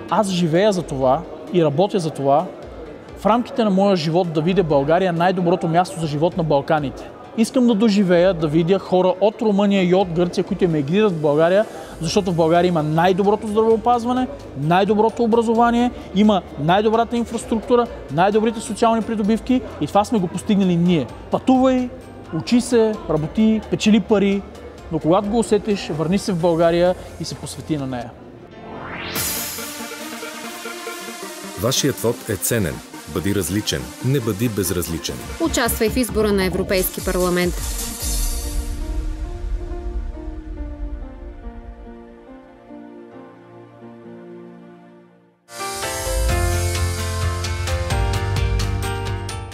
Аз живея за това и работя за това в рамките на моя живот да видя България най-доброто място за живот на Балканите. Искам да доживея, да видя хора от Румъния и от Гърция, които емигрират в България, защото в България има най-доброто здравеопазване, най-доброто образование, има най-добрата инфраструктура, най-добрите социални придобивки и това сме го постигнали ние. Пътувай, учи се, работи, печели пари, но когато го усетиш, върни се в България и се посвети на нея. Вашият вод е ценен. Бъди различен, не бъди безразличен. Участвай в избора на Европейски парламент.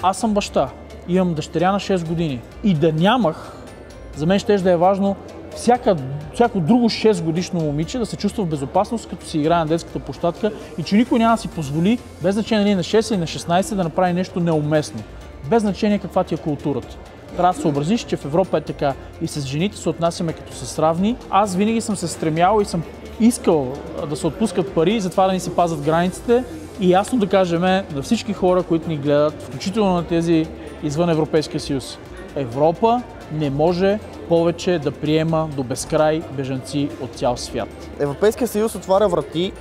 Аз съм баща, имам дъщеря на 6 години и да нямах, за мен ще да е важно всяко друго 6 годишно момиче да се чувства в безопасност, като си играе на детската площадка и че никой няма да си позволи, без значение на 6 или на 16, да направи нещо неуместно. Без значение каква ти е културата. Трябва да съобразиш, че в Европа е така и с жените се отнасяме като с равни. Аз винаги съм се стремял и съм искал да се отпускат пари, затова да ни се пазят границите и ясно да кажем на всички хора, които ни гледат, включително на тези извън Европейския съюз. Европа не може повече да приема до безкрай бежанци от цял свят. Европейския съюз отваря врати,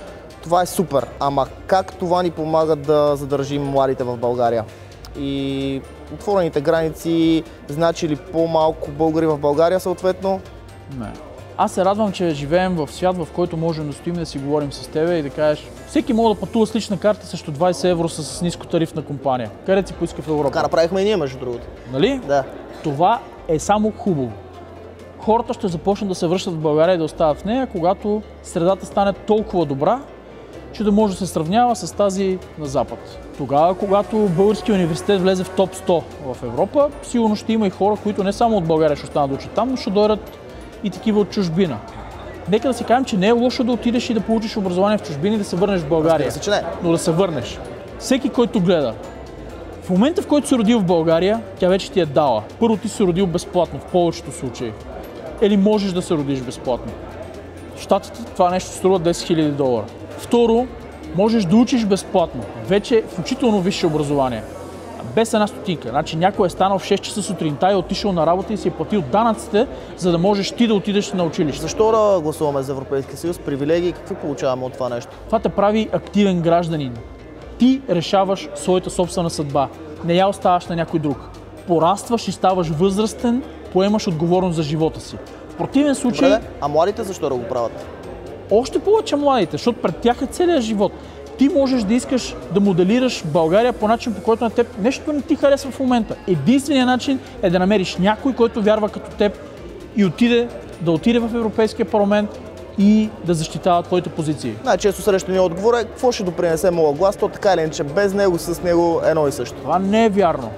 това е супер, ама как това ни помага да задържим младите в България? И отворените граници значи ли по-малко българи в България съответно? Не. Аз се радвам, че живеем в свят, в който можем да стоим да си говорим с тебе и да кажеш, всеки може да пътува с лична карта срещу 20 евро с нискотарифна компания. Къде си поиска в Европа? Така направихме и ние, между другото. Нали? Да. Това е само хубаво. Хората ще започнат да се връщат в България и да остават в нея, когато средата стане толкова добра, че да може да се сравнява с тази на Запад. Тогава, когато Българския университет влезе в топ 100 в Европа, сигурно ще има и хора, които не само от България ще останат да учат там, но ще дойдат и такива от чужбина. Нека да си кажем, че не е лошо да отидеш и да получиш образование в чужбина и да се върнеш в България. Разбира се, че не. Но да се върнеш. Всеки, който гледа, в момента, в който се родил в България, тя вече ти е дала. Първо, ти се родил безплатно, в повечето случаи. Или можеш да се родиш безплатно. В Щатите това нещо струва $10 000. Второ, можеш да учиш безплатно. Вече включително висше образование. Без една стотинка. Значи някой е станал в 6 часа сутринта и е отишъл на работа и си е платил данъците, за да можеш ти да отидеш на училище. Защо да гласуваме за Европейския съюз? Привилегии, какви получаваме от това нещо? Това те прави активен гражданин. Ти решаваш своята собствена съдба. Не я оставаш на някой друг. Порастваш и ставаш възрастен, поемаш отговорност за живота си. В противен случай... Добре, а младите защо да го правят? Още повече младите, защото пред тях е целият живот. Ти можеш да искаш да моделираш България по начин, по който на теб нещо не ти харесва в момента. Единственият начин е да намериш някой, който вярва като теб и да отиде в Европейския парламент и да защитава твоите позиции. Най-често срещания отговор е какво ще допринесе моя глас, то така или иначе без него, с него едно и също. Това не е вярно.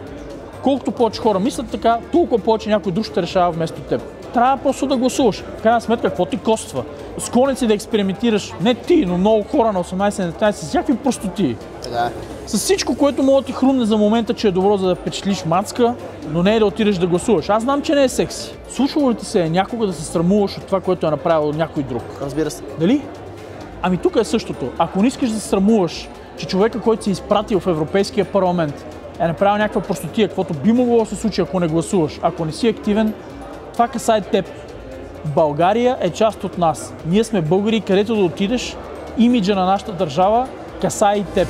Колкото повече хора мислят така, толкова повече някой друг ще решава вместо теб. Трябва просто да гласуваш. В крайна сметка, какво ти коства? Склонен си да експериментираш, не ти, но много хора на 18-19 с всякакви простоти. Така. С всичко, което мога да ти хрумне за момента, че е добро за да впечатлиш мацка, но не е да отидеш да гласуваш. Аз знам, че не е секси. Случвало ли ти се някога да се срамуваш от това, което е направил някой друг? Разбира се. Дали? Ами тук е същото. Ако не искаш да се срамуваш, че човека, който си изпратил в Европейския парламент, е направил някаква простотия, каквото би могло да се случи, ако не гласуваш, ако не си активен, това касае теб. България е част от нас. Ние сме българи, където да отидеш, имиджа на нашата държава касае и теб.